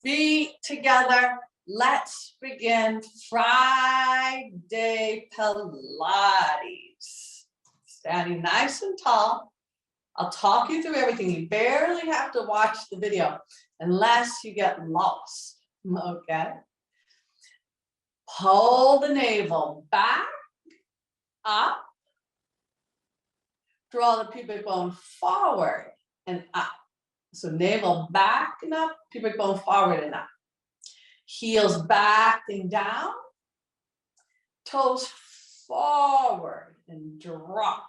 Feet together. Let's begin Friday Pilates. Standing nice and tall. I'll talk you through everything. You barely have to watch the video unless you get lost, okay? Pull the navel back, up. Draw the pubic bone forward and up. So navel back and up, pubic bone forward and up. Heels back and down. Toes forward and drop.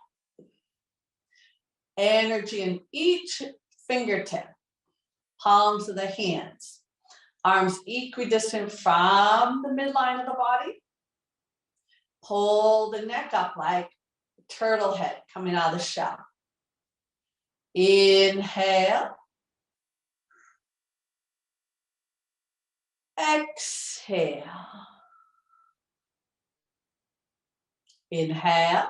Energy in each fingertip. Palms of the hands. Arms equidistant from the midline of the body. Pull the neck up like a turtle head coming out of the shell. Inhale. Exhale. Inhale.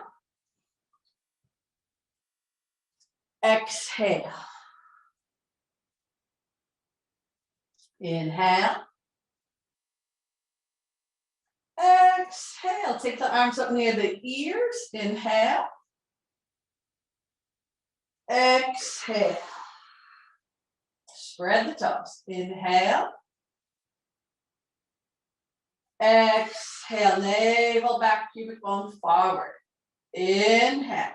Exhale. Inhale. Exhale. Take the arms up near the ears. Inhale. Exhale. Spread the toes. Inhale. Exhale. Navel back, pubic bone forward. Inhale.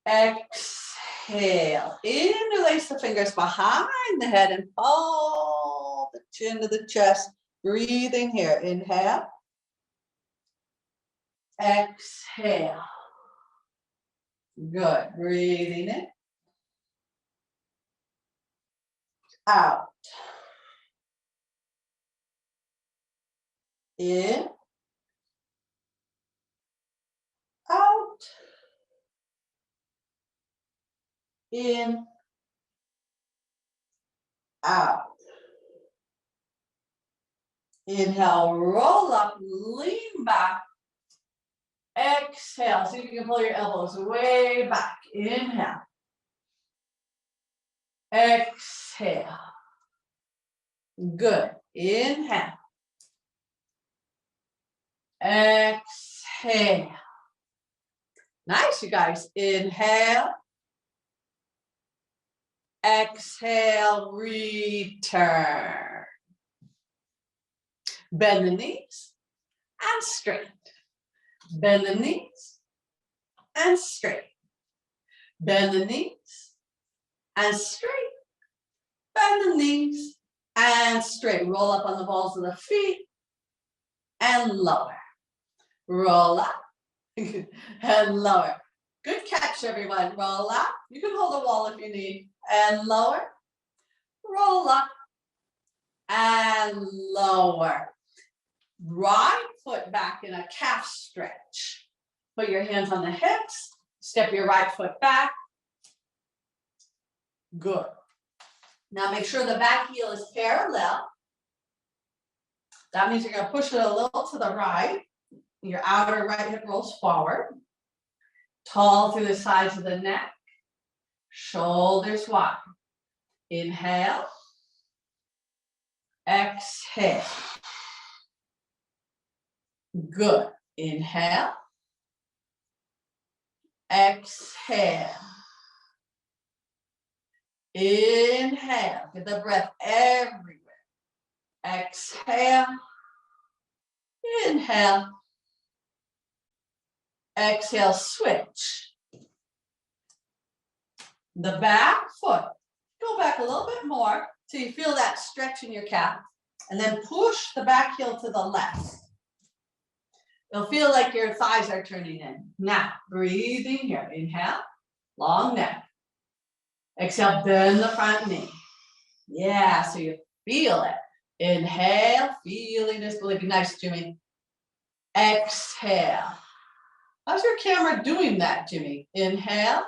Exhale. Interlace the fingers behind the head and pull the chin to the chest. Breathing here. Inhale. Exhale. Good. Breathing in. Out. In. Out. In. Out. Inhale, roll up, lean back. Exhale, see if you can pull your elbows way back. Inhale. Exhale. Good. Inhale. Exhale. Nice, you guys. Inhale. Exhale, return. Bend the knees and straight. Bend the knees and straight. Bend the knees and straight. Bend the knees and straight. Roll up on the balls of the feet and lower. Roll up and lower. Good catch, everyone. Roll up. You can hold the wall if you need. And lower. Roll up and lower. Right foot back in a calf stretch. Put your hands on the hips. Step your right foot back. Good. Now make sure the back heel is parallel. That means you're going to push it a little to the right. Your outer right hip rolls forward. Tall through the sides of the neck. Shoulders wide. Inhale. Exhale. Good. Inhale. Exhale. Inhale. Get the breath everywhere. Exhale. Inhale. Exhale. Switch. The back foot. Go back a little bit more so you feel that stretch in your calf. And then push the back heel to the left. It'll feel like your thighs are turning in. Now, breathing here. Inhale, long neck. Exhale, bend the front knee. Yeah, so you feel it. Inhale, feeling this believing. Nice, Jimmy. Exhale. How's your camera doing that, Jimmy? Inhale.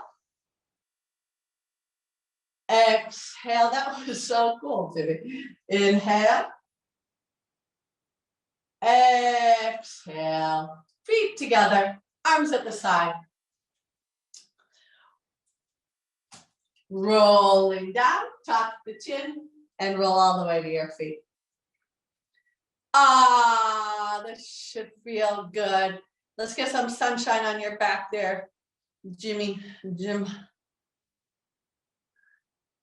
Exhale. That was so cool, Jimmy. Inhale. Exhale. Feet together, arms at the side. Rolling down, tuck the chin, and roll all the way to your feet. Ah, this should feel good. Let's get some sunshine on your back there, Jim.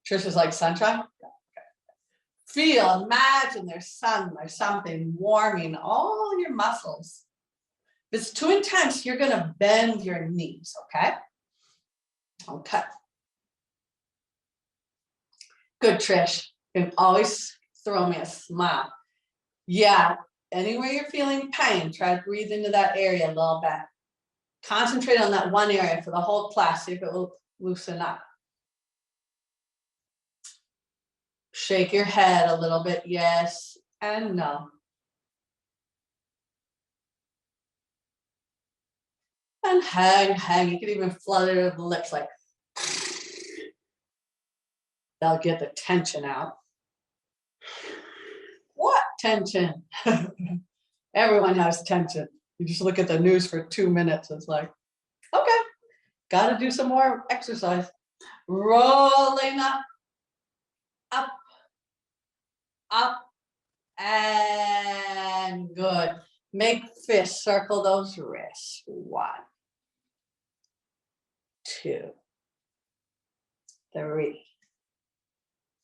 Trish is like sunshine. Feel, imagine there's sun, there's something warming all your muscles. If it's too intense, you're gonna bend your knees, okay? Okay. Good, Trish. You can always throw me a smile. Yeah, anywhere you're feeling pain, try to breathe into that area a little bit. Concentrate on that one area for the whole class, see if it will loosen up. Shake your head a little bit, yes and no. And hang. You can even flutter the lips like, that'll get the tension out. What tension? Everyone has tension. You just look at the news for 2 minutes. It's like, okay, got to do some more exercise. Rolling up, and good. Make fists, circle those wrists. 1, 2, 3,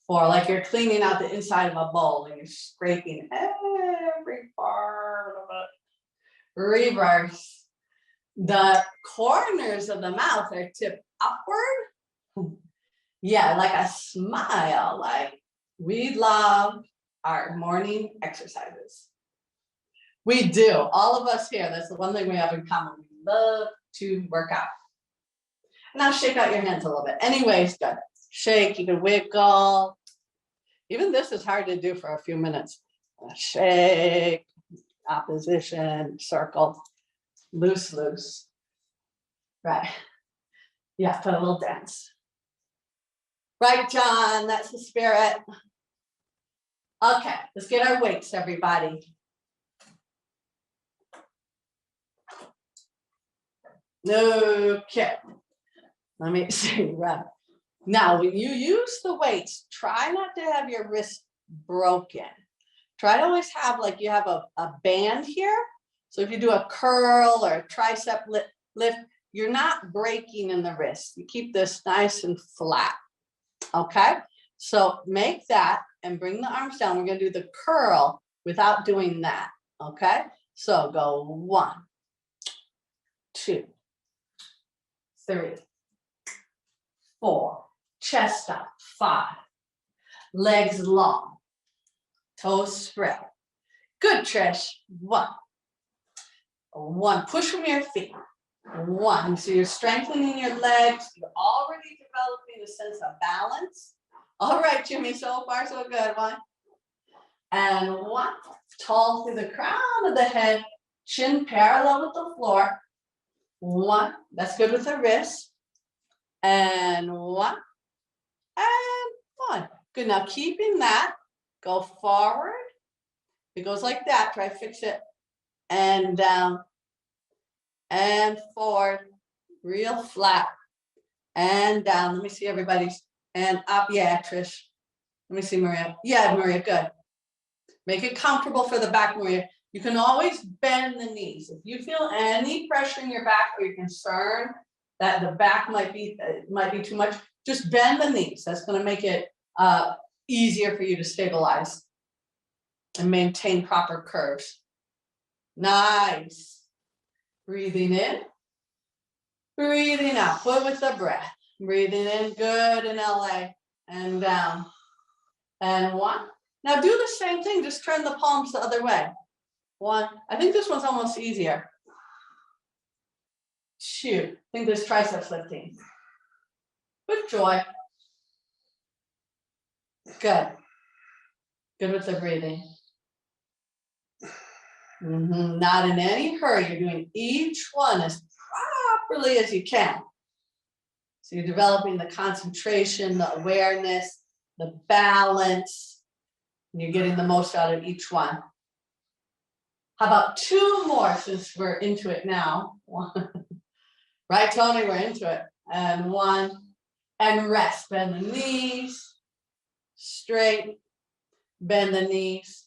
4. Like you're cleaning out the inside of a bowl and you're scraping every part of it. Reverse. The corners of the mouth are tipped upward. Yeah, like a smile, like we love our morning exercises. We do, all of us here, that's the one thing we have in common. We love to work out. Now shake out your hands a little bit. Anyways, good. Shake, you can wiggle. Even this is hard to do for a few minutes. Shake, opposition, circle, loose. Right. Yeah, put a little dance. Right, John, that's the spirit. Okay, let's get our weights, everybody. Okay, let me see. Right. Now, when you use the weights, try not to have your wrist broken. Try to always have like you have a band here. So if you do a curl or a tricep lift, you're not breaking in the wrist. You keep this nice and flat. Okay, so make that and bring the arms down. We're going to do the curl without doing that. Okay, so go 1, 2, 3, 4, chest up, 5, legs long, toes spread. Good, Trish. 1, push from your feet. 1, so you're strengthening your legs. You're already developing a sense of balance. All right, Jimmy, so far so good. 1 and 1, tall through the crown of the head, chin parallel with the floor. 1, that's good with the wrist. And 1 and 1. Good, now keeping that, go forward. It goes like that, try to fix it. And down. And forward, real flat, and down. Let me see everybody's, and up. Yeah, Trish. Let me see, Maria. Yeah, Maria, good. Make it comfortable for the back, Maria. You can always bend the knees. If you feel any pressure in your back or you're concerned that the back might be too much, just bend the knees. That's going to make it easier for you to stabilize and maintain proper curves. Nice. Breathing in, breathing out, put with the breath. Breathing in, good in LA, and down, and 1. Now do the same thing, just turn the palms the other way. 1, I think this one's almost easier. 2, I think this triceps lifting. With joy. Good. Good with the breathing. Not in any hurry. You're doing each one as properly as you can. So you're developing the concentration, the awareness, the balance, and you're getting the most out of each one. How about 2 more since we're into it now? 1. Right, Tony, we're into it. And 1 and rest. Bend the knees, straight, bend the knees,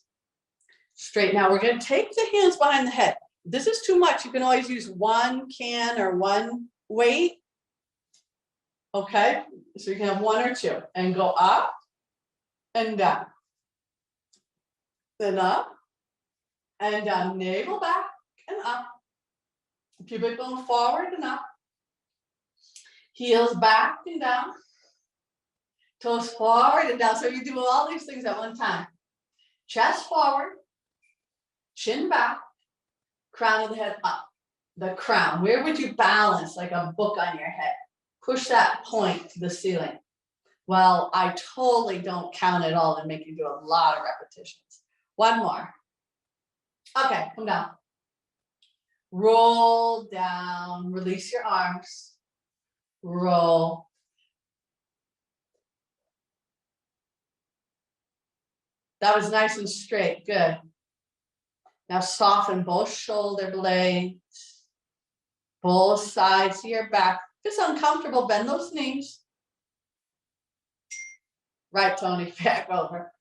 straight. Now we're going to take the hands behind the head. If this is too much, you can always use one can or one weight. Okay, so you can have one or two and go up and down. Then up and down, navel back and up. Keep it going forward and up. Heels back and down. Toes forward and down. So you do all these things at one time. Chest forward, chin back, crown of the head up. The crown. Where would you balance like a book on your head? Push that point to the ceiling. Well, I totally don't count it all and make you do a lot of repetitions. One more. Okay, come down. Roll down, release your arms. Roll. That was nice and straight, good. Now soften both shoulder blades, both sides of your back. If it's uncomfortable, bend those knees. Right, Tony, back over.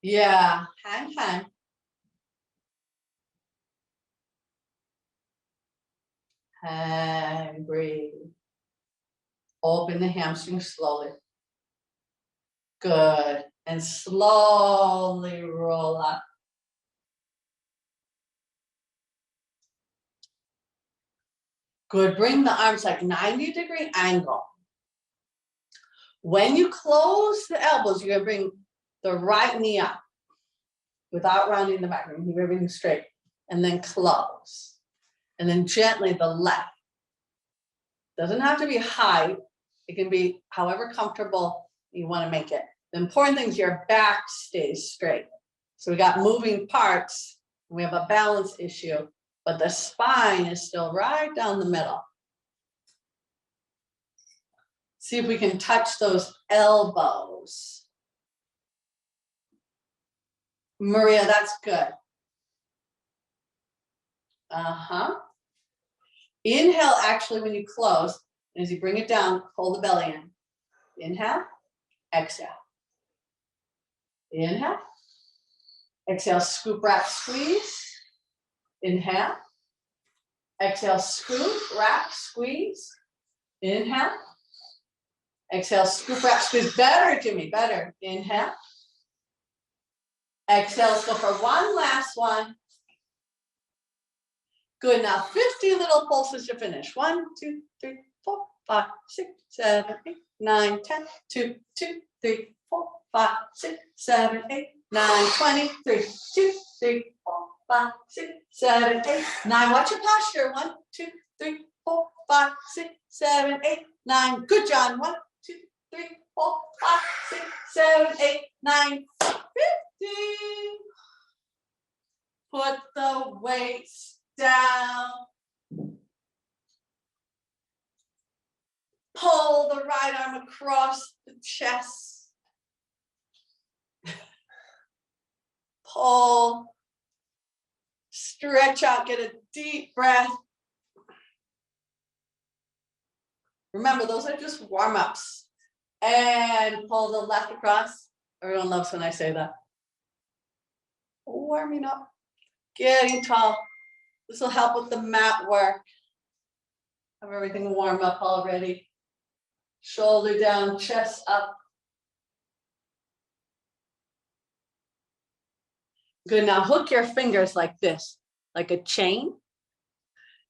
Yeah, hang. And breathe. Open the hamstrings slowly. Good. And slowly roll up. Good. Bring the arms like 90-degree angle. When you close the elbows, you're going to bring the right knee up without rounding the back. You're going to bring it straight. And then close. And then gently the left. Doesn't have to be high. It can be however comfortable you want to make it. The important thing is your back stays straight. So we got moving parts. We have a balance issue, but the spine is still right down the middle. See if we can touch those elbows. Maria, that's good. Inhale, actually, when you close, as you bring it down, pull the belly in. Inhale, exhale. Inhale. Exhale, scoop, wrap, squeeze. Inhale. Exhale, scoop, wrap, squeeze. Inhale. Exhale, scoop, wrap, squeeze. Better, Jimmy, better. Inhale. Exhale, let's go for one last one. Good, now 50 little pulses to finish. 1, 2, 3, 4, 5, 6, 7, 8, 9, 10, 2, 2, 3, 4, 5, 6, 7, 8, 9, 20, 3, 2, 3, 4, 5, 6, 7, 8, 9. Watch your posture. 1, 2, 3, 4, 5, 6, 7, 8, 9. Good, John. 1, 2, 3, 4, 5, 6, 7, 8, 9, 50. Put the weights down. Pull the right arm across the chest. Pull. Stretch out, get a deep breath. Remember, those are just warm-ups. And pull the left across. Everyone loves when I say that. Warming up, getting tall. This will help with the mat work. Have everything warm up already. Shoulder down, chest up. Good, now hook your fingers like this, like a chain.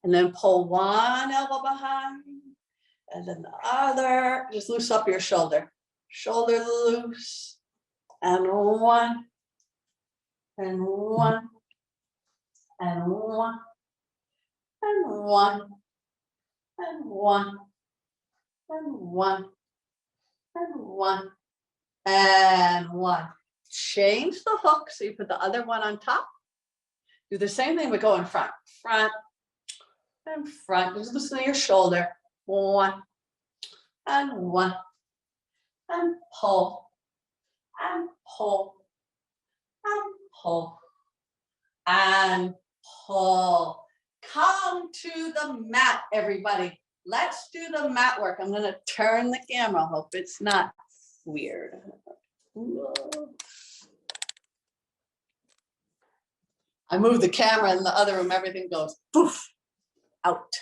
And then pull one elbow behind. And then the other, just loose up your shoulder. Shoulder loose. And one. And one. And one. And one. And one. And one. And one. And one. Change the hook so you put the other one on top. Do the same thing, but go in front. Front and front. Just listen to your shoulder. One and one. And pull. And pull. And pull. And pull. Come to the mat, everybody. let's do the mat work. I'm gonna turn the camera. Hope it's not weird. I move the camera in the other room, everything goes poof, out.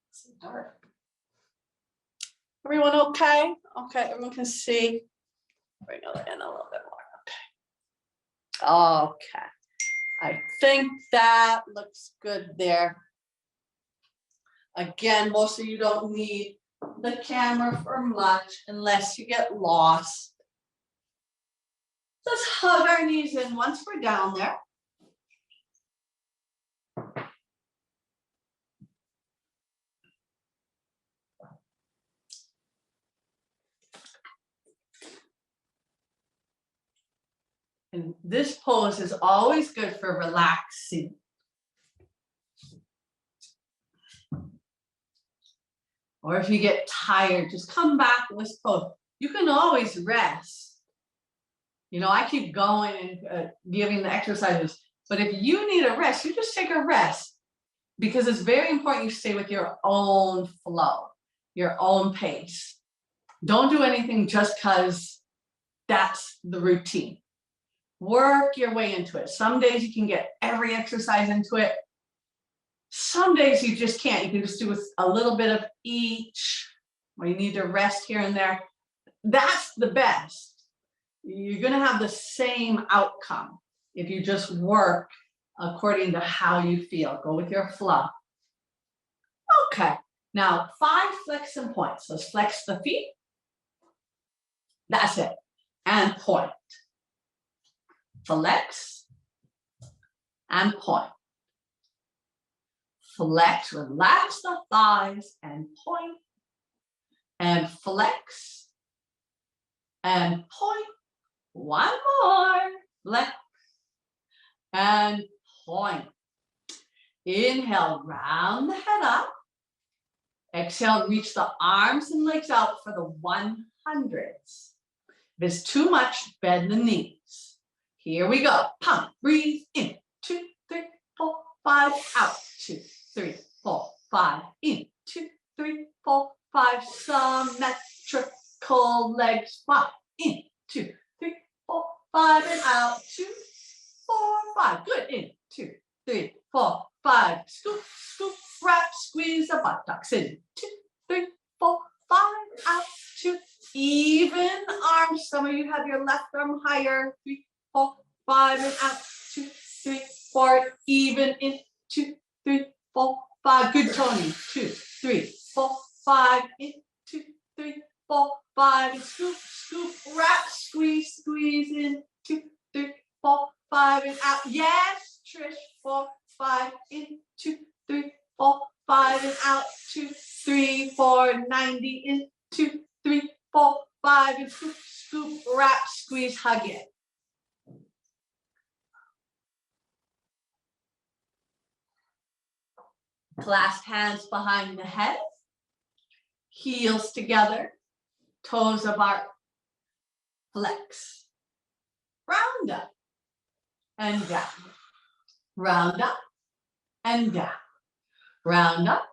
It's dark. Everyone okay? Okay, everyone can see. Bring it in a little bit more, okay. Okay, I think that looks good there. Again, most of you don't need the camera for much unless you get lost. Just hug our knees in once we're down there. And this pose is always good for relaxing. Or if you get tired, just come back to this pose. You can always rest. You know, I keep going and giving the exercises, but if you need a rest, you just take a rest, because it's very important you stay with your own flow, your own pace. Don't do anything just because that's the routine. Work your way into it. Some days you can get every exercise into it. Some days you just can't. You can just do a little bit of each, or you need to rest here and there. That's the best. You're going to have the same outcome if you just work according to how you feel. Go with your flow. Okay, now 5 flex and points. Let's flex the feet. That's it. And point. Flex and point. Flex, relax the thighs and point. And flex and point. One more. Flex and point. Inhale, round the head up. Exhale, reach the arms and legs out for the 100s. If it's too much, bend the knees. Here we go. Pump, breathe in. 2, 3, 4, 5, out. 2, 3, 4, 5, in. 2, 3, 4, 5, symmetrical legs. 5, in. 2, 3, 4, 5, and out. 2, 4, 5. Good. In. 2, 3, 4, 5. Scoop, scoop, wrap, squeeze the buttocks. In. 2, 3, 4, 5, out. 2. Even arms. Some of you have your left arm higher. 3, 4, 5, and out. 2, 3, 4. Even in. 2, 3, 4, 5. Good, Tony. 2, 3, 4, 5. In. 2, 3, 4, 5. And scoop, scoop, wrap, squeeze, squeeze in. 2, 3, 4, 5, and out. Yes, Trish. 4, 5. In. 2, 3, 4, 5, and out. 2, 3, 4. 90. In. 2, 3, 4, 5. And scoop, scoop, wrap, squeeze, hug it. Clasp hands behind the head, heels together, toes apart, flex, round up and down, round up and down, round up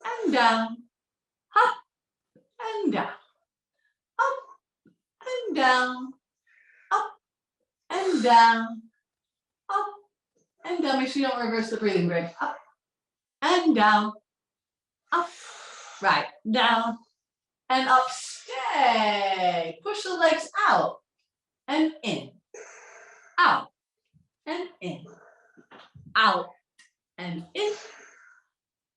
and down, up and down, up and down, up and down, up and down. Make sure you don't reverse the breathing, Greg. Up and down, up, right, down, and up. Stay. Push the legs out and in, out and in, out and in,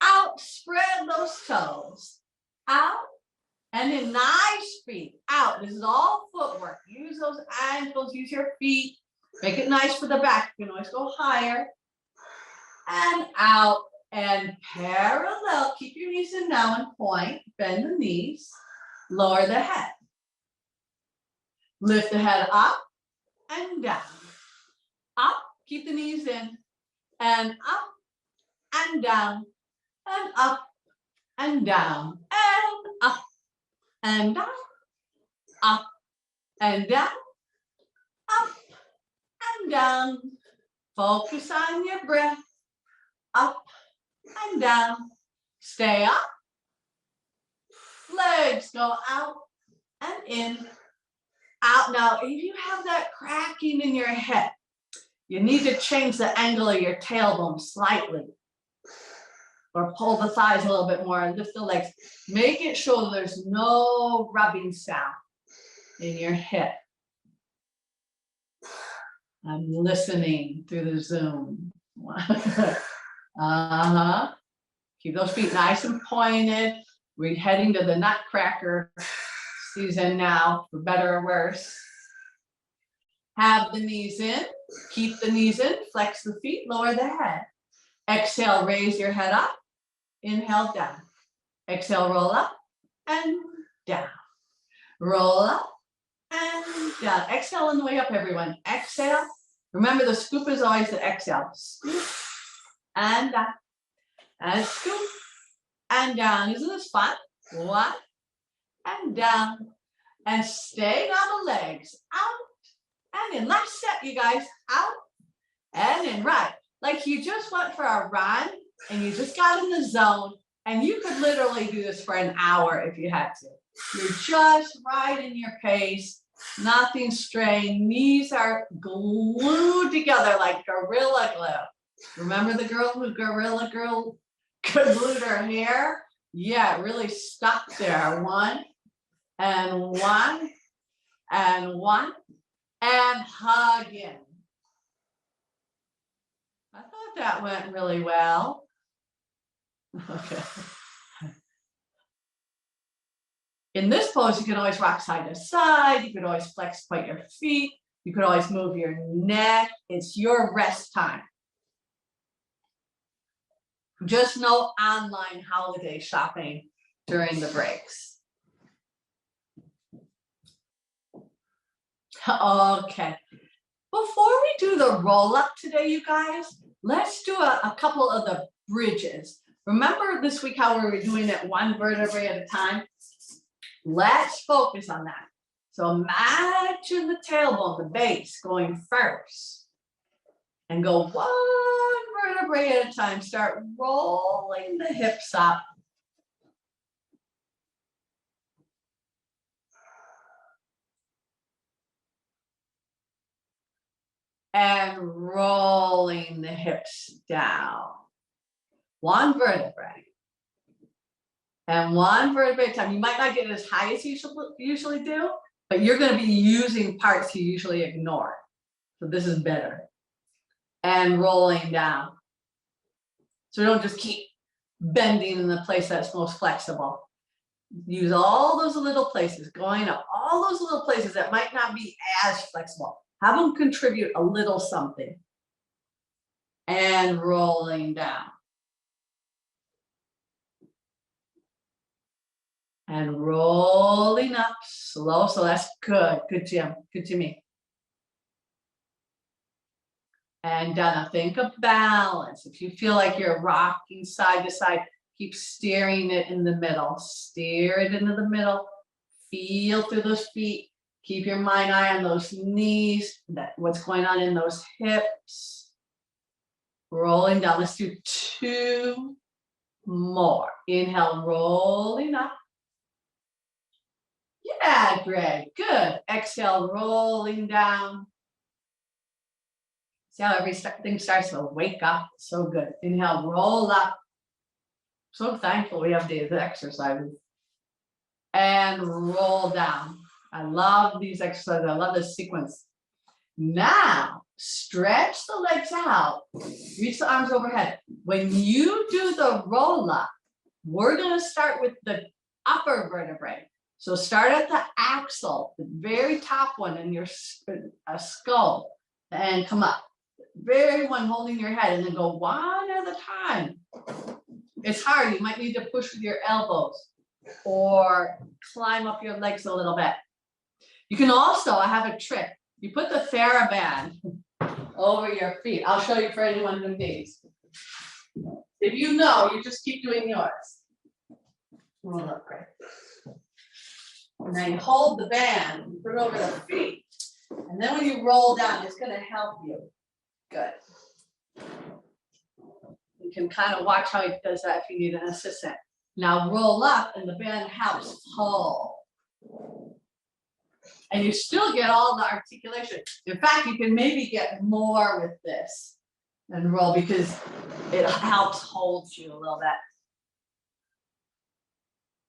out. Spread those toes, out and in. Nice feet, out. This is all footwork. Use those ankles, use your feet. Make it nice for the back. You can always go higher and out. And parallel, keep your knees in now and point, bend the knees, lower the head. Lift the head up and down. Up, keep the knees in, and up and down, and up and down, and up and down, up and down, up and down. Focus on your breath, up and down. Stay up. Legs go out and in. Out. Now, if you have that cracking in your head, you need to change the angle of your tailbone slightly. Or pull the thighs a little bit more and lift the legs. Make it sure there's no rubbing sound in your hip. I'm listening through the Zoom. Keep those feet nice and pointed. We're heading to the nutcracker season now, for better or worse. Have the knees in. Keep the knees in. Flex the feet. Lower the head. Exhale, raise your head up. Inhale, down. Exhale, roll up and down. Roll up and down. Exhale on the way up, everyone. Exhale. Remember, the scoop is always the exhale. Scoop and down. And scoop and down. Isn't this fun? One and down. And staying on the legs. Out and in. Last set, you guys. Out and in. Right. Like you just went for a run and you just got in the zone. And you could literally do this for an hour if you had to. You're just right in your pace. Nothing strained. Knees are glued together like Gorilla Glue. Remember the girl who Gorilla Girl glued her hair? Yeah, it really stuck there. One and one and one and hug in. I thought that went really well. Okay. In this pose, you can always rock side to side. You could always flex quite your feet. You could always move your neck. It's your rest time. Just no online holiday shopping during the breaks. Okay. Before we do the roll up today, you guys, let's do a couple of the bridges. Remember this week how we were doing it one vertebrae at a time? Let's focus on that. So imagine the tailbone, the base, going first. And go one vertebrae at a time. Start rolling the hips up. And rolling the hips down. One vertebrae. And one vertebrae at a time. You might not get as high as you usually do, but you're going to be using parts you usually ignore. So this is better. And rolling down. So don't just keep bending in the place that's most flexible. Use all those little places, going up, all those little places that might not be as flexible. Have them contribute a little something. And rolling down. And rolling up slow. So that's good. Good, Jim. Good, Jimmy. And now think of balance. If you feel like you're rocking side to side, keep steering it in the middle. Steer it into the middle. Feel through those feet. Keep your mind eye on those knees. What's going on in those hips. Rolling down. Let's do 2 more. Inhale, rolling up. Yeah, Greg. Good. Exhale, rolling down. See how everything starts to wake up? So good. Inhale, roll up. So thankful we have these exercises. And roll down. I love these exercises. I love this sequence. Now, stretch the legs out. Reach the arms overhead. When you do the roll up, we're going to start with the upper vertebrae. So start at the axle, the very top one in your skull, and come up. Very one holding your head, and then go one at a time. It's hard. You might need to push with your elbows or climb up your legs a little bit. You can also, I have a trick. You put the TheraBand over your feet. I'll show you for anyone who needs. If you know, you just keep doing yours. Roll up, Greg. And then you hold the band, you put it over the feet. And then when you roll down, it's going to help you. Good. can kind of watch how he does that if you need an assistant. Now roll up and the band helps pull. And you still get all the articulation. In fact, you can maybe get more with this and roll because it helps hold you a little bit.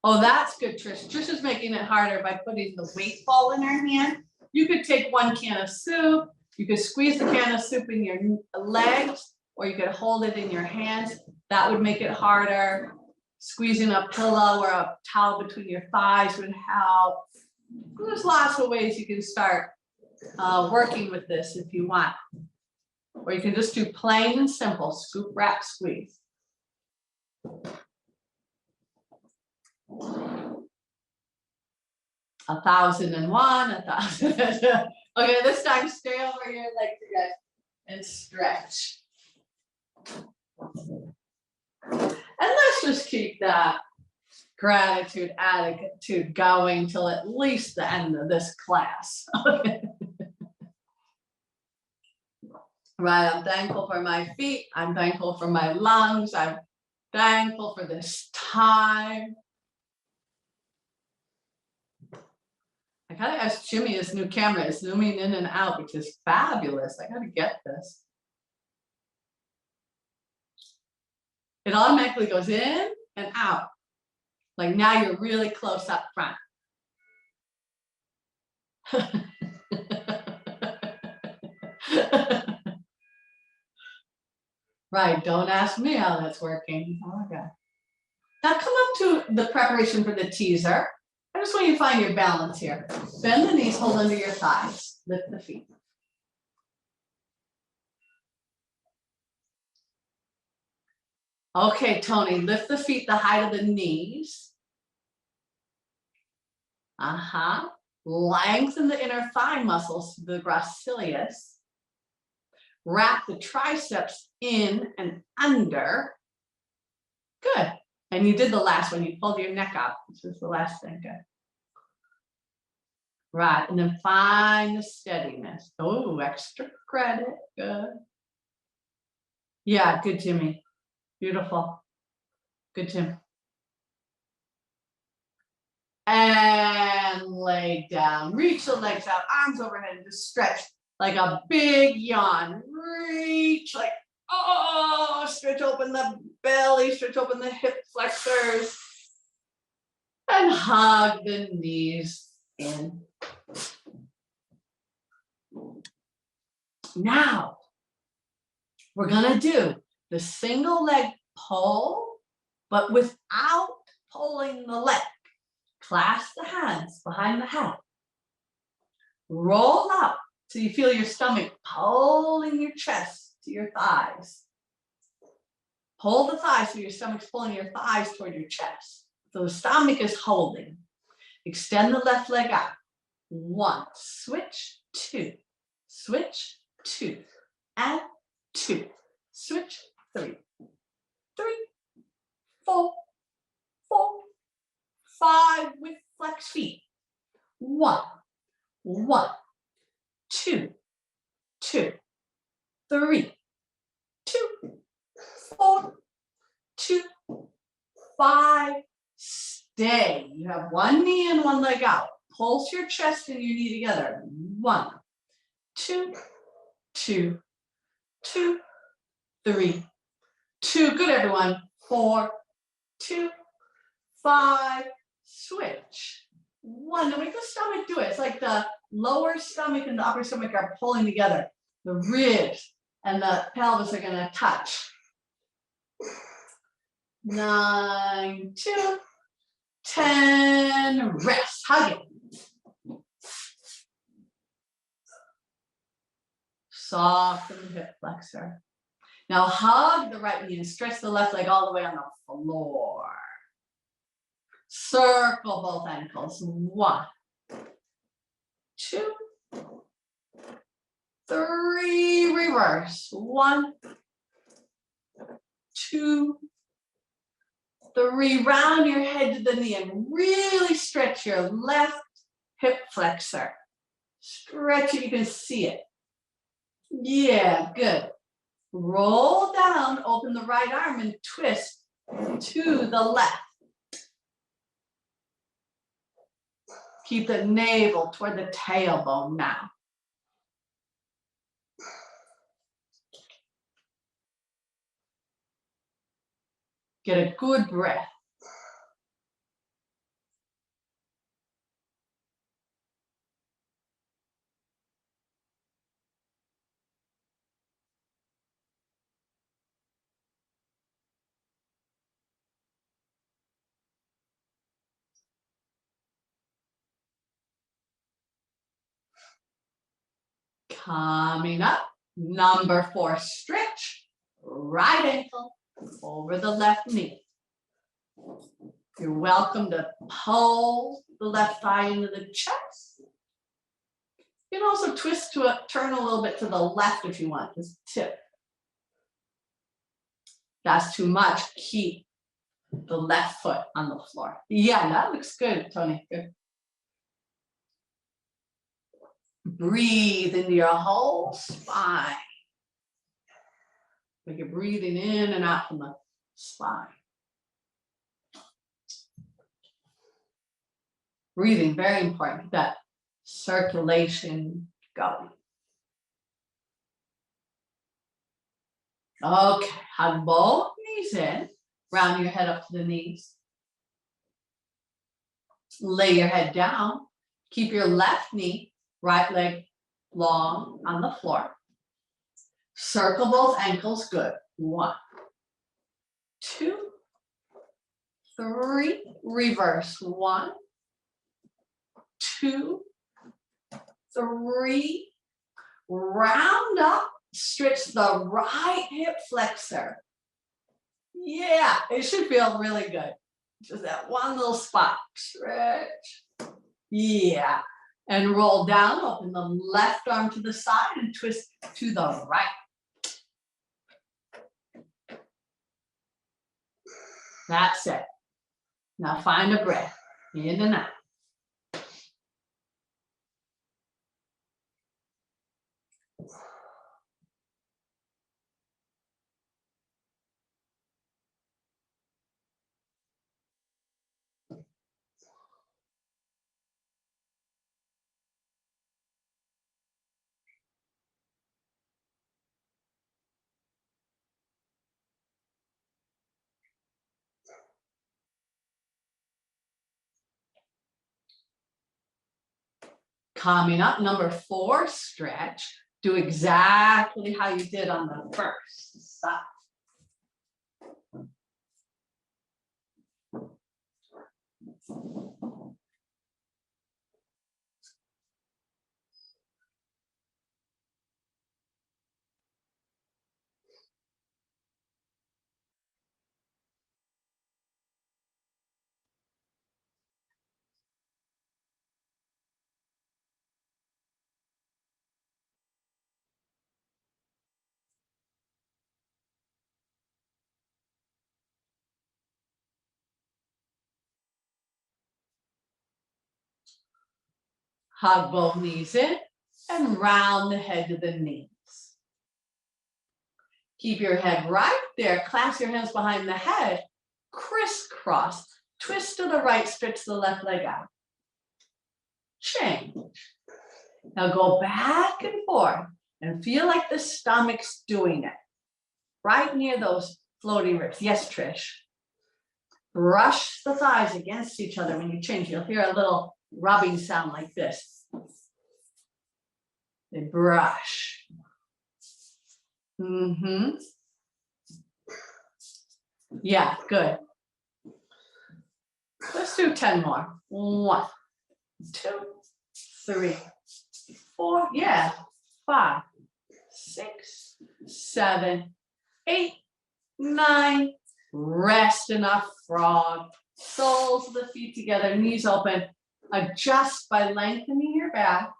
Oh, that's good, Trish. Trish is making it harder by putting the weight ball in her hand. You could take 1 can of soup. You could squeeze the can of soup in your legs, or you could hold it in your hands. That would make it harder. Squeezing a pillow or a towel between your thighs would help. There's lots of ways you can start working with this if you want. Or you can just do plain and simple, scoop, wrap, squeeze. 1,001, 1,000. Okay, this time stay over your legs again and stretch. And let's just keep that gratitude attitude going till at least the end of this class. Okay. Right, I'm thankful for my feet. I'm thankful for my lungs. I'm thankful for this time. I gotta ask Jimmy, his new camera is zooming in and out, which is fabulous. I gotta get this. It automatically goes in and out. Like now you're really close up front. Right, don't ask me how that's working. Okay. Now come up to the preparation for the teaser. I just want you to find your balance here. Bend the knees, hold under your thighs, lift the feet. Okay, Tony, lift the feet the height of the knees. Lengthen the inner thigh muscles, the gracilis. Wrap the triceps in and under. Good. And you did the last one. You pulled your neck up. This is the last thing. Good. Right. And then find the steadiness. Oh, extra credit. Good. Yeah, good, Jimmy. Beautiful. Good, Tim. And lay down. Reach the legs out, arms overhead, and just stretch like a big yawn. Reach like, oh, stretch open the belly, stretch open the hip flexors. And hug the knees in. Now, we're gonna do the single leg pull, but without pulling the leg. Clasp the hands behind the head. Roll up so you feel your stomach pulling your chest to your thighs. Pull the thighs so your stomach's pulling your thighs toward your chest. So the stomach is holding. Extend the left leg out. 1, switch, 2, switch, 2, and 2, switch, 3, 3, 4, 4, 5 with flex feet. 1, 1, 2, 2, 3, 2, 4, 2, 5. Stay. You have one knee and one leg out. Pulse your chest and your knee together. 1, 2, 2, 2, 3, 2. Good, everyone. 4, 2, 5. Switch. 1. Now make the stomach do it. It's like the lower stomach and the upper stomach are pulling together. The ribs and the pelvis are going to touch. 9, 2, 10. Rest. Hug it. Soften the hip flexor. Now hug the right knee and stretch the left leg all the way on the floor. Circle both ankles. 1, 2, 3. Reverse. 1, 2, 3. Round your head to the knee and really stretch your left hip flexor. Stretch it. You can see it. Yeah, good. Roll down, open the right arm and twist to the left. Keep the navel toward the tailbone now. Get a good breath. Coming up, number 4, stretch, right ankle over the left knee. You're welcome to pull the left thigh into the chest. You can also twist to turn a little bit to the left if you want, just tip. That's too much, keep the left foot on the floor. Yeah, that looks good, Tony, good. Breathe into your whole spine. Like you're breathing in and out from the spine. Breathing, very important. Keep that circulation going. Okay, hug both knees in. Round your head up to the knees. Lay your head down. Keep your left knee, right leg long on the floor. Circle both ankles, good. 1, 2, 3, reverse. 1, 2, 3, round up, stretch the right hip flexor. Yeah, it should feel really good. Just that one little spot, stretch. Yeah, and roll down, open the left arm to the side and twist to the right. That's it. Now find a breath, in and out. Coming up, number 4, stretch. Do exactly how you did on the first side. Hug both knees in and round the head to the knees. Keep your head right there. Clasp your hands behind the head. Crisscross. Twist to the right, stretch the left leg out. Change. Now go back and forth and feel like the stomach's doing it. Right near those floating ribs. Yes, Trish. Brush the thighs against each other when you change. You'll hear a little rubbing sound like this. They brush. Yeah, good. Let's do 10 more. 1, 2, 3, 4. Yeah. 5, 6, 7, 8, 9. Rest in our frog. Soles of the feet together, knees open. Adjust by lengthening your back.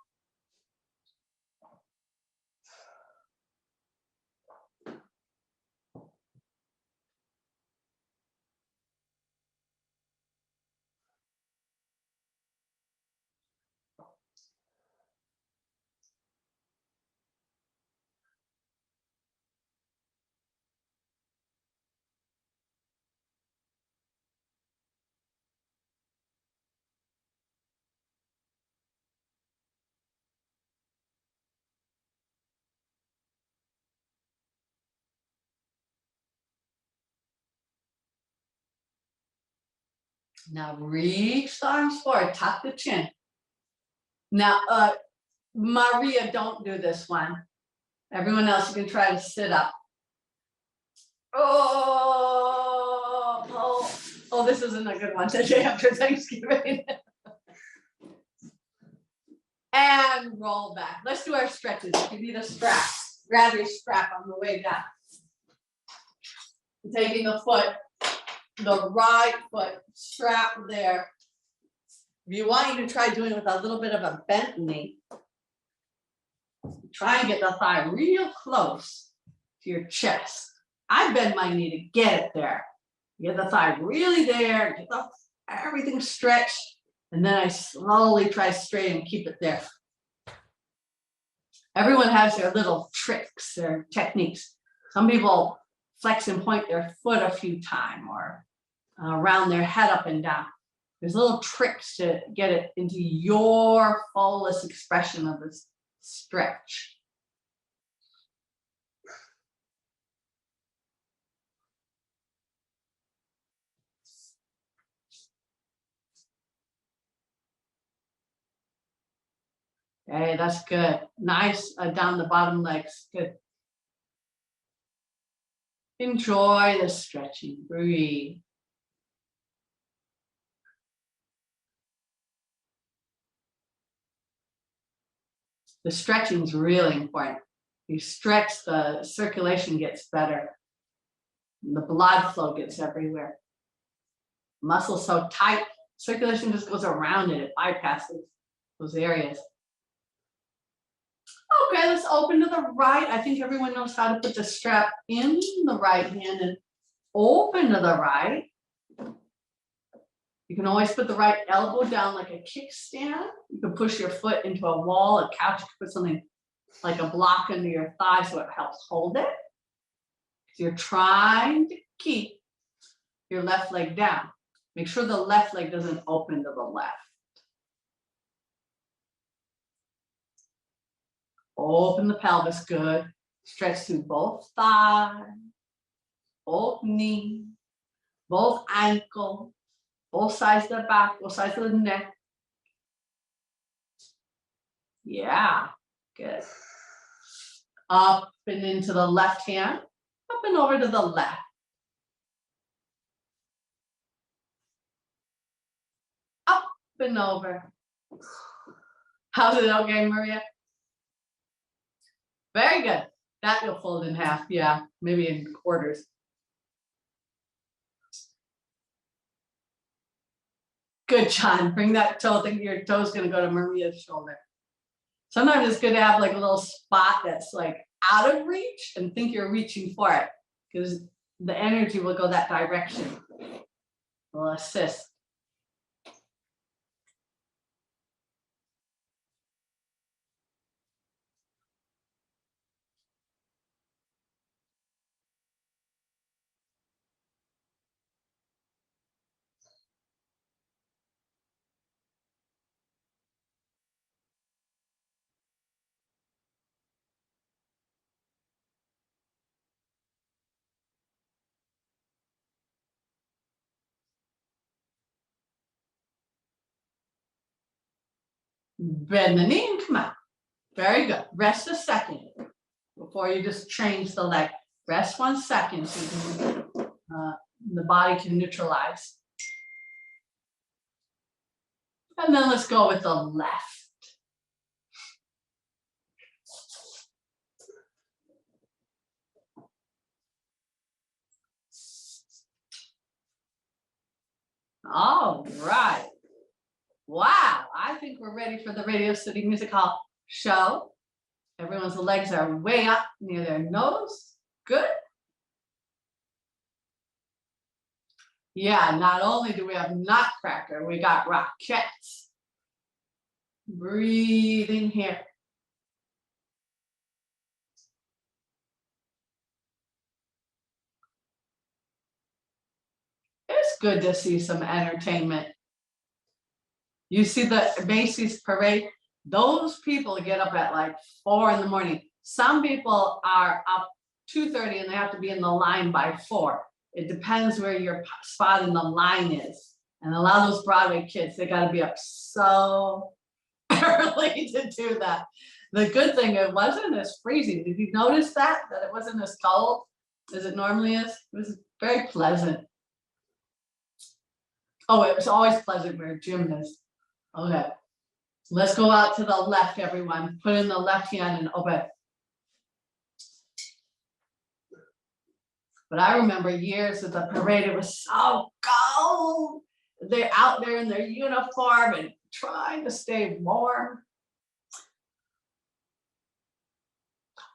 Now reach the arms forward, tuck the chin. Now, Maria, don't do this one. Everyone else, you can try to sit up. Oh, this isn't a good one the day after Thanksgiving. And roll back. Let's do our stretches. If you need a strap, grab your strap on the way down. Taking the foot, the right foot, strap there. If you want, you can try doing it with a little bit of a bent knee. Try and get the thigh real close to your chest. I bend my knee to get it there. Get the thigh really there, get everything stretched, and then I slowly try straight and keep it there. Everyone has their little tricks, their techniques. Some people flex and point their foot a few times or round their head up and down. There's little tricks to get it into your fullest expression of this stretch. Okay, that's good. Nice down the bottom legs. Good. Enjoy the stretching. Breathe. The stretching is really important. You stretch, the circulation gets better. The blood flow gets everywhere. Muscles so tight, circulation just goes around it. It bypasses those areas. Okay, let's open to the right. I think everyone knows how to put the strap in the right hand and open to the right. You can always put the right elbow down like a kickstand. You can push your foot into a wall, a couch. You can put something like a block under your thigh so it helps hold it. You're trying to keep your left leg down. Make sure the left leg doesn't open to the left. Open the pelvis, good. Stretch through both thighs, both knees, both ankles, both sides of the back, both sides of the neck. Yeah, good. Up and into the left hand, up and over to the left. Up and over. How's it okay, Maria? Very good. That you'll fold in half, yeah, maybe in quarters. Good, John. Bring that toe. I think your toe's gonna go to Maria's shoulder. Sometimes it's good to have like a little spot that's like out of reach and think you're reaching for it because the energy will go that direction. Will assist. Bend the knee and come out. Very good. Rest a second before you just change the leg. Rest 1 second so you can, the body can neutralize. And then let's go with the left. All right. Wow, I think we're ready for the Radio City Music Hall show. Everyone's legs are way up near their nose. Good. Yeah, not only do we have Nutcracker, we got Rockettes. Breathing here. It's good to see some entertainment. You see the Macy's parade? Those people get up at like 4 in the morning. Some people are up 2:30 and they have to be in the line by 4. It depends where your spot in the line is And a lot of those Broadway kids, they got to be up so early to do that. The good thing, it wasn't as freezing. Did you notice that it wasn't as cold as it normally is? It was very pleasant. Oh, it was always pleasant where Jim is. Okay. Let's go out to the left, everyone. Put in the left hand and open. But I remember years at the parade, it was so cold. They're out there in their uniform and trying to stay warm.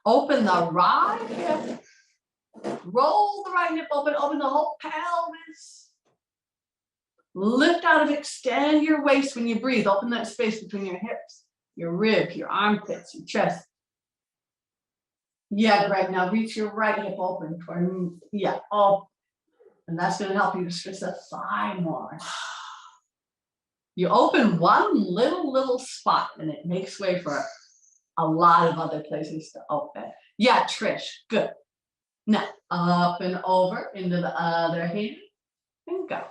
Open the right hip. Roll the right hip open. Open the whole pelvis. Lift out and extend your waist when you breathe. Open that space between your hips, your ribs, your armpits, your chest. Yeah, Greg, now reach your right hip open toward, yeah, oh, and that's going to help you to stretch the thigh more. You open one little spot and it makes way for a lot of other places to open. Yeah, Trish, good. Now, up and over into the other hand and go.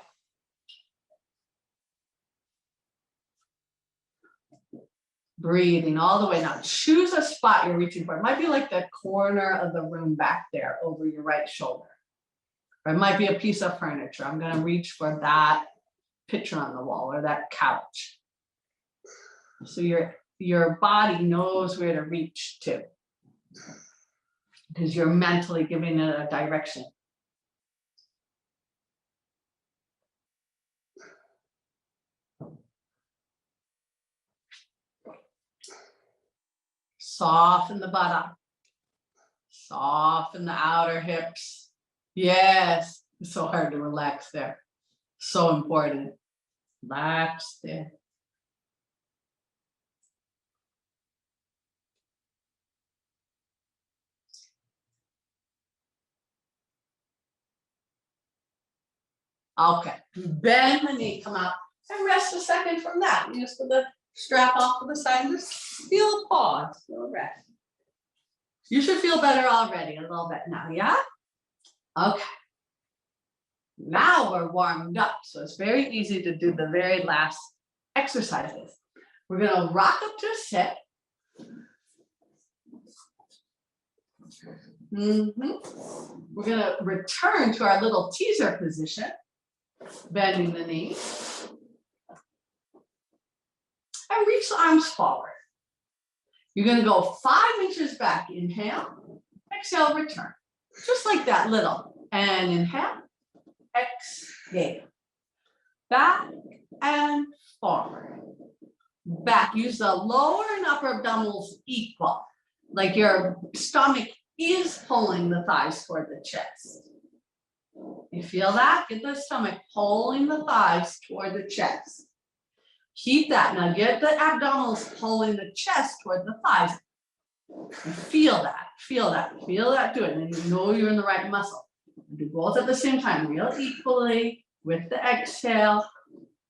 Breathing all the way. Now choose a spot you're reaching for. It might be like the corner of the room back there over your right shoulder. Or it might be a piece of furniture. I'm going to reach for that picture on the wall or that couch. So your body knows where to reach to because you're mentally giving it a direction. Soften the buttock. Soften the outer hips. Yes, it's so hard to relax there. So important. Relax there. Okay, bend the knee, come out, and rest a second from that. You just put the strap off to the side and just feel a pause, feel a rest. You should feel better already a little bit now, yeah? Okay. Now we're warmed up, so it's very easy to do the very last exercises. We're gonna rock up to a sit. We're gonna return to our little teaser position, bending the knee. And reach the arms forward. You're gonna go 5 inches back, inhale, exhale, return. Just like that, little, and inhale, exhale. Back and forward. Back, use the lower and upper abdominals equal, like your stomach is pulling the thighs toward the chest. You feel that? Get the stomach pulling the thighs toward the chest. Keep that. Now get the abdominals pulling the chest toward the thighs. And feel that. Feel that. Feel that. Do it. And then you know you're in the right muscle. Do both at the same time, real equally with the exhale.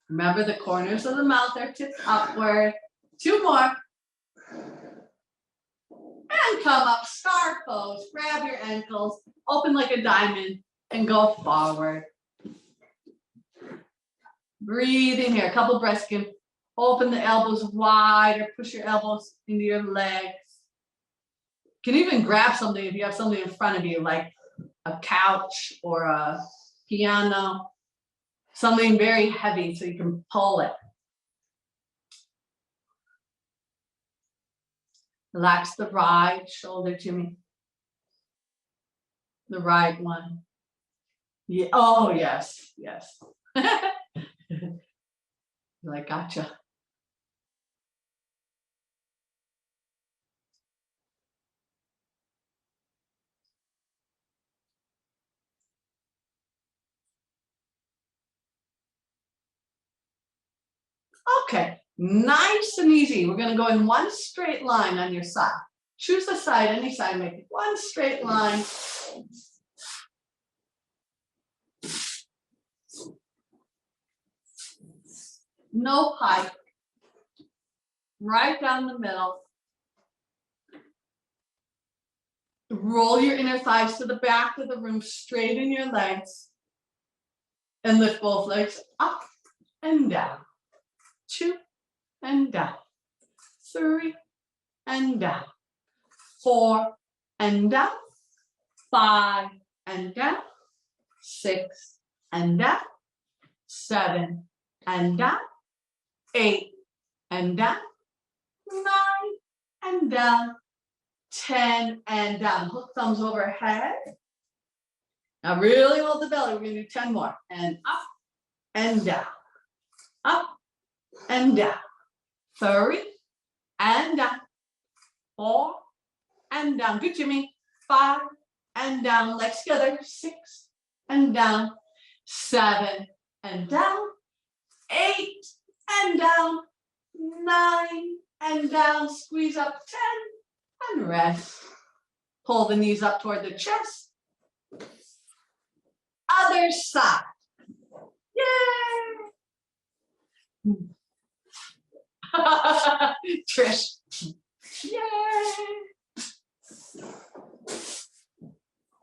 Remember the corners of the mouth are tipped upward. 2 more. And come up, star pose. Grab your ankles, open like a diamond, and go forward. Breathing here. A couple breaths. You can open the elbows wide or push your elbows into your legs. You can even grab something if you have something in front of you, like a couch or a piano. Something very heavy so you can pull it. Relax the right shoulder to me. The right one. Yeah. Oh, yes, yes. Like, gotcha. Okay, nice and easy. We're going to go in one straight line on your side. Choose a side, any side, make it one straight line. No pike. Right down the middle. Roll your inner thighs to the back of the room, straighten your legs, and lift both legs up. and down. 2 and down. 3 and down. 4 and down. 5 and down. 6 and down. 7 and down. 8 and down. 9 and down. 10 and down. Hook thumbs overhead. Now really hold the belly. We're going to do 10 more. And up and down. Up and down. 3 and down. 4 and down. Good, Jimmy. 5 and down. Legs together. 6 and down. 7 and down. 8 and down. 9 and down. Squeeze up. 10 and rest. Pull the knees up toward the chest. Other side. Yay! Trish. Yay!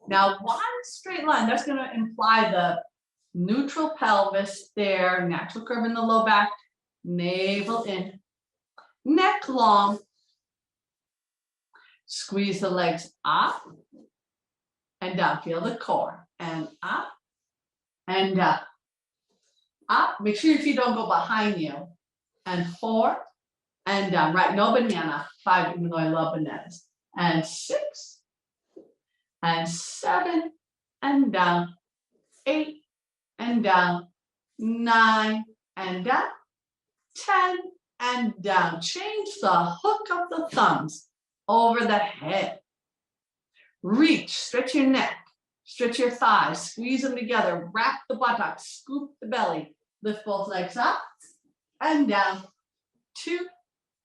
Now, one straight line, that's going to imply the neutral pelvis there, natural curve in the low back, navel in, neck long. Squeeze the legs up and down. Feel the core. And up and up. Up. Make sure your feet don't go behind you. And 4 and down. Right, no banana. 5, even though I love bananas. And 6 and 7 and down. 8 and down. 9 and down. 10 and down. Change the hook of the thumbs over the head. Reach, stretch your neck, stretch your thighs, squeeze them together, wrap the buttocks, scoop the belly, lift both legs up and down. 2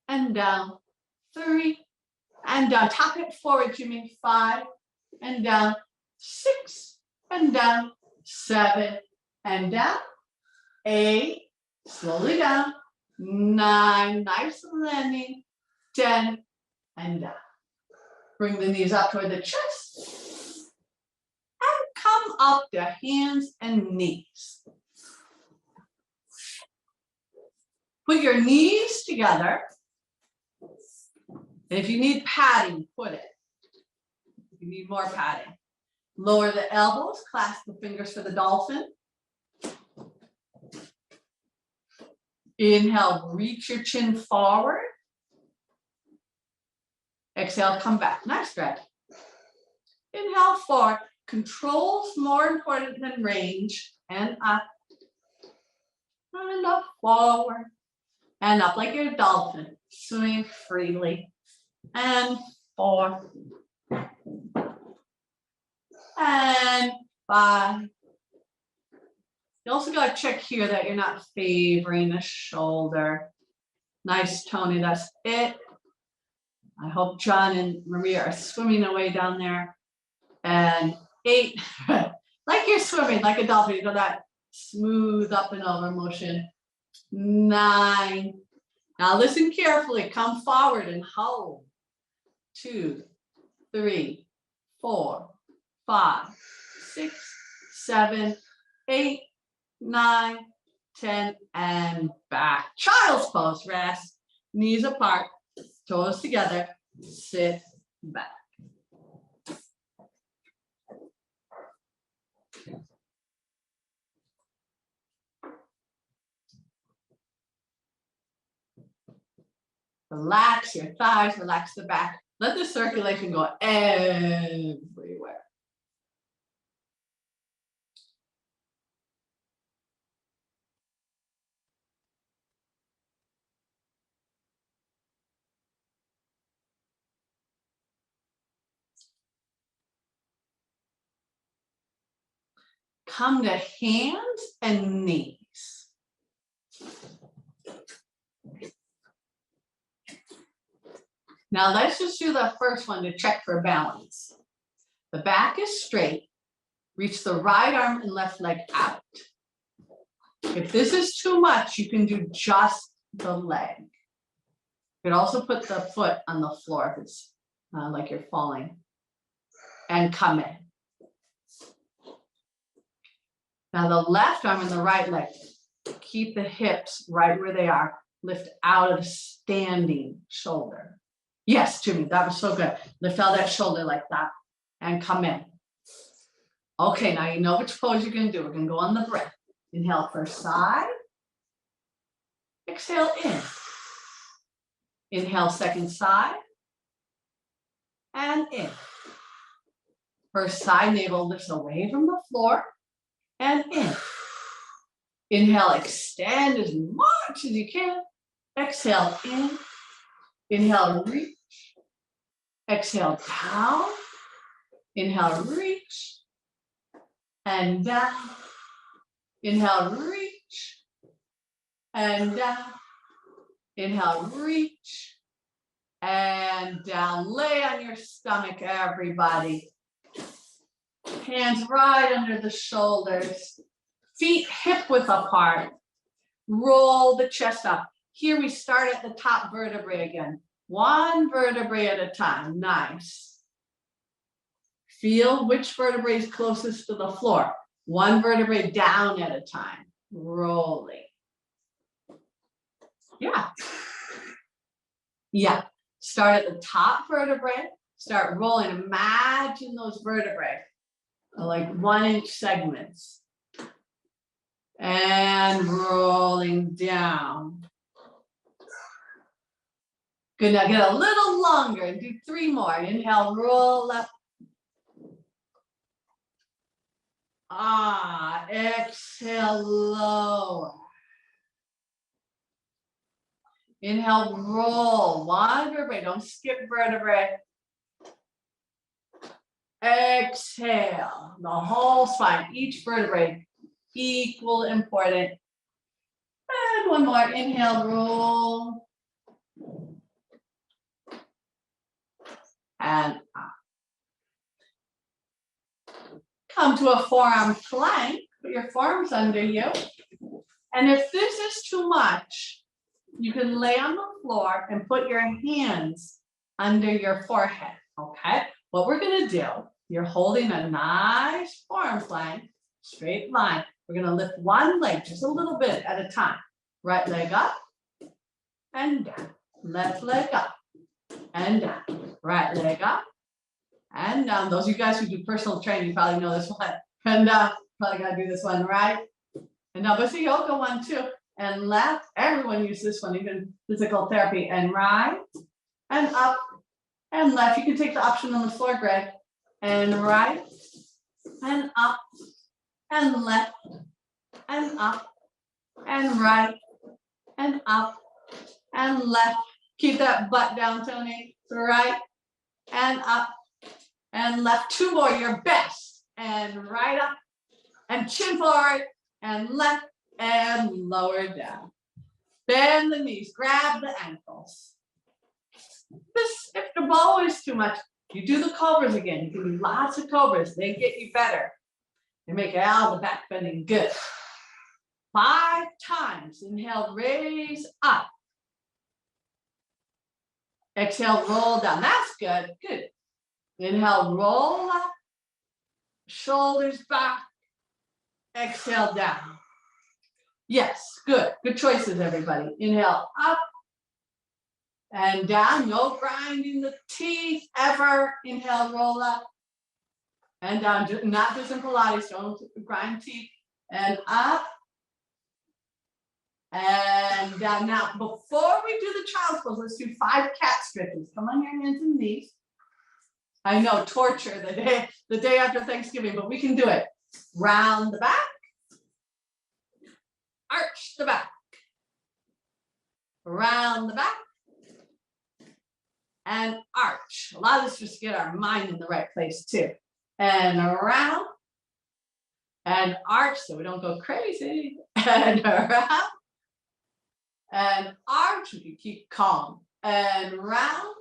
and down. 3 and down. Tap it forward, Jimmy. 5 and down. 6 and down. 7 and down. 8, slowly down. 9, nice and landing. 10 and down. Bring the knees up toward the chest. And come up to hands and knees. Put your knees together. And if you need padding, put it. If you need more padding. Lower the elbows, clasp the fingers for the dolphin. Inhale, reach your chin forward. Exhale, come back. Nice stretch. Inhale, forward. Control's more important than range. And up. And up, forward. And up like you're a dolphin. Swing freely. And 4. And 5. You also got to check here that you're not favoring the shoulder. Nice, Tony. That's it. I hope John and Maria are swimming away down there. And 8, like you're swimming, like a dolphin. You go that smooth up and over motion. 9. Now listen carefully. Come forward and hold. 2, 3, 4, 5, 6, 7, 8, 9, 10, and back. Child's pose. Rest. Knees apart. Toes together. Sit back. Relax your thighs, relax the back. Let the circulation go everywhere. Come to hands and knees. Now let's just do the first one to check for balance. The back is straight. Reach the right arm and left leg out. If this is too much, you can do just the leg. You could also put the foot on the floor if it's like you're falling. And come in. Now the left arm and the right leg. Keep the hips right where they are. Lift out of the standing shoulder. Yes, Jimmy, that was so good. Lift out that shoulder like that and come in. Okay, now you know which pose you're going to do. We're going to go on the breath. Inhale first side. Exhale in. Inhale second side. And in. First side, navel lifts away from the floor. And in. Inhale, extend as much as you can. Exhale in. Inhale, reach. Exhale, down. Inhale, reach. And down. Inhale, reach. And down. Inhale, reach. And down. Lay on your stomach, everybody. Hands right under the shoulders. Feet hip width apart. Roll the chest up. Here we start at the top vertebrae again. One vertebrae at a time. Nice. Feel which vertebrae is closest to the floor. One vertebrae down at a time. Rolling. Yeah. Yeah. Start at the top vertebrae. Start rolling. Imagine those vertebrae like 1-inch segments. And rolling down. Good, now get a little longer and do 3 more. Inhale, roll up. Exhale, lower. Inhale, roll. 1 vertebrae, don't skip vertebrae. Exhale, the whole spine, each vertebrae, equal important. And 1 more, inhale, roll. And up. Come to a forearm plank, put your forearms under you. And if this is too much, you can lay on the floor and put your hands under your forehead, okay? What we're gonna do, you're holding a nice forearm plank, straight line. We're gonna lift 1 leg just a little bit at a time. Right leg up and down. Left leg up and down. Right leg up and down. Those of you guys who do personal training, you probably know this one. And probably gotta do this one, right? And now there's a yoga one too. And left, everyone uses this one, even physical therapy. And right and up and left. You can take the option on the floor, Greg. And right and up and left and up and right and up and left. Keep that butt down, Tony. Right and up and left. 2 more, your best. And right up and chin forward and left and lower down. Bend the knees, grab the ankles. This, if the bow is too much, you do the cobras again. You can do lots of cobras. They get you better. They make all the back bending good. 5 times. Inhale, raise up. Exhale, roll down. That's good. Good. Inhale, roll up. Shoulders back. Exhale, down. Yes, good. Good choices, everybody. Inhale, up and down. No grinding the teeth ever. Inhale, roll up and down. Not just in Pilates. Don't grind teeth. And up and down. Now, before we do the child's pose, let's do 5 cat stretches. Come on your hands and knees. I know, torture the day after Thanksgiving, but we can do it. Round the back. Arch the back. Round the back. And arch. A lot of this just to get our mind in the right place too. And around. And arch so we don't go crazy. And around. And arch. We can keep calm. And round.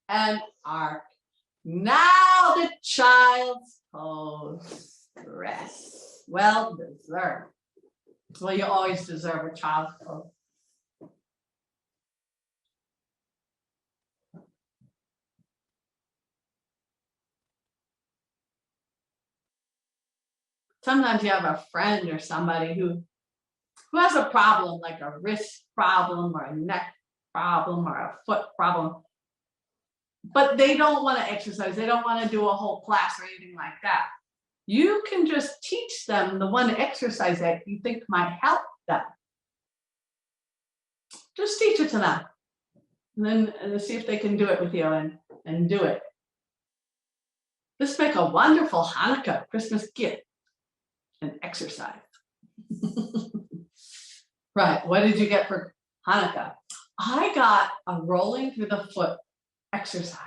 And arc. Now the child's pose. Rest. Well deserved. Well, you always deserve a child's pose. Sometimes you have a friend or somebody who who has a problem like a wrist problem or a neck problem or a foot problem, but they don't want to exercise. They don't want to do a whole class or anything like that. You can just teach them the one exercise that you think might help them. Just teach it to them. And then see if they can do it with you and do it. This make a wonderful Hanukkah Christmas gift, an exercise. Right, what did you get for Hanukkah? I got a rolling through the foot exercise.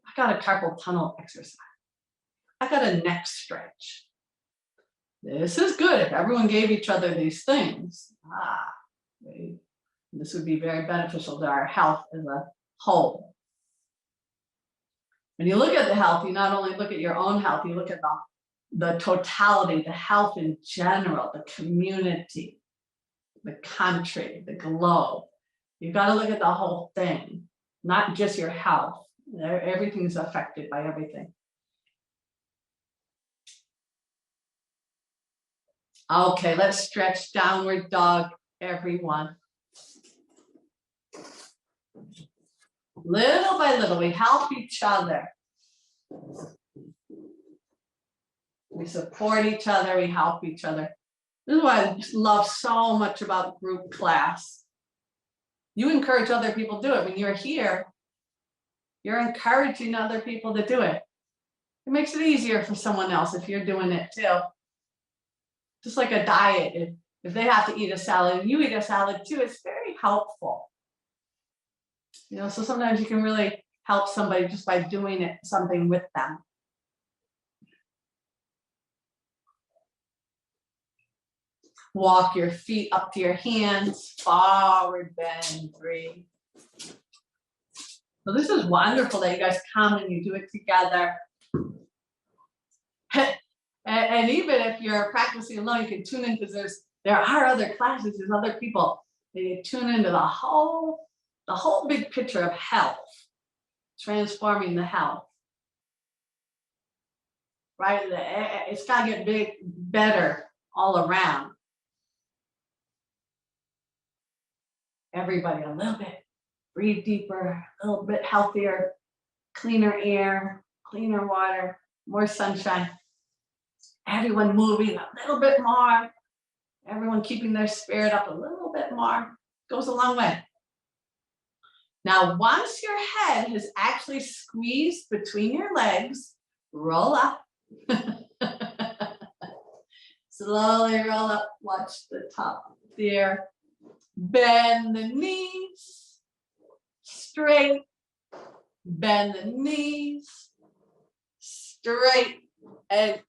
I got a carpal tunnel exercise. I got a neck stretch. This is good if everyone gave each other these things. This would be very beneficial to our health as a whole. When you look at the health, you not only look at your own health, you look at the totality, the health in general, the community, the country, the globe. You've got to look at the whole thing, not just your health. Everything's affected by everything. Okay, let's stretch downward dog, everyone. Little by little, we help each other. We support each other, we help each other. This is what I love so much about group class. You encourage other people to do it. When you're here, you're encouraging other people to do it. It makes it easier for someone else if you're doing it too. Just like a diet, if they have to eat a salad and you eat a salad too, it's very helpful. You know, so sometimes you can really help somebody just by doing something with them. Walk your feet up to your hands, forward bend, breathe. So this is wonderful that you guys come and you do it together. And even if you're practicing alone, you can tune in because there are other classes, there's other people. And you tune into the whole big picture of health, transforming the health. Right? It's got to get better all around. Everybody a little bit, breathe deeper, a little bit healthier, cleaner air, cleaner water, more sunshine. Everyone moving a little bit more. Everyone keeping their spirit up a little bit more. Goes a long way. Now, once your head has actually squeezed between your legs, roll up. Slowly roll up. Watch the top there. Bend the knees. Straight. Bend the knees. Straight. And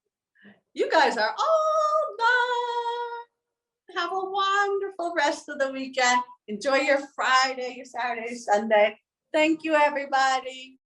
you guys are all done. Have a wonderful rest of the weekend. Enjoy your Friday, your Saturday, Sunday. Thank you, everybody.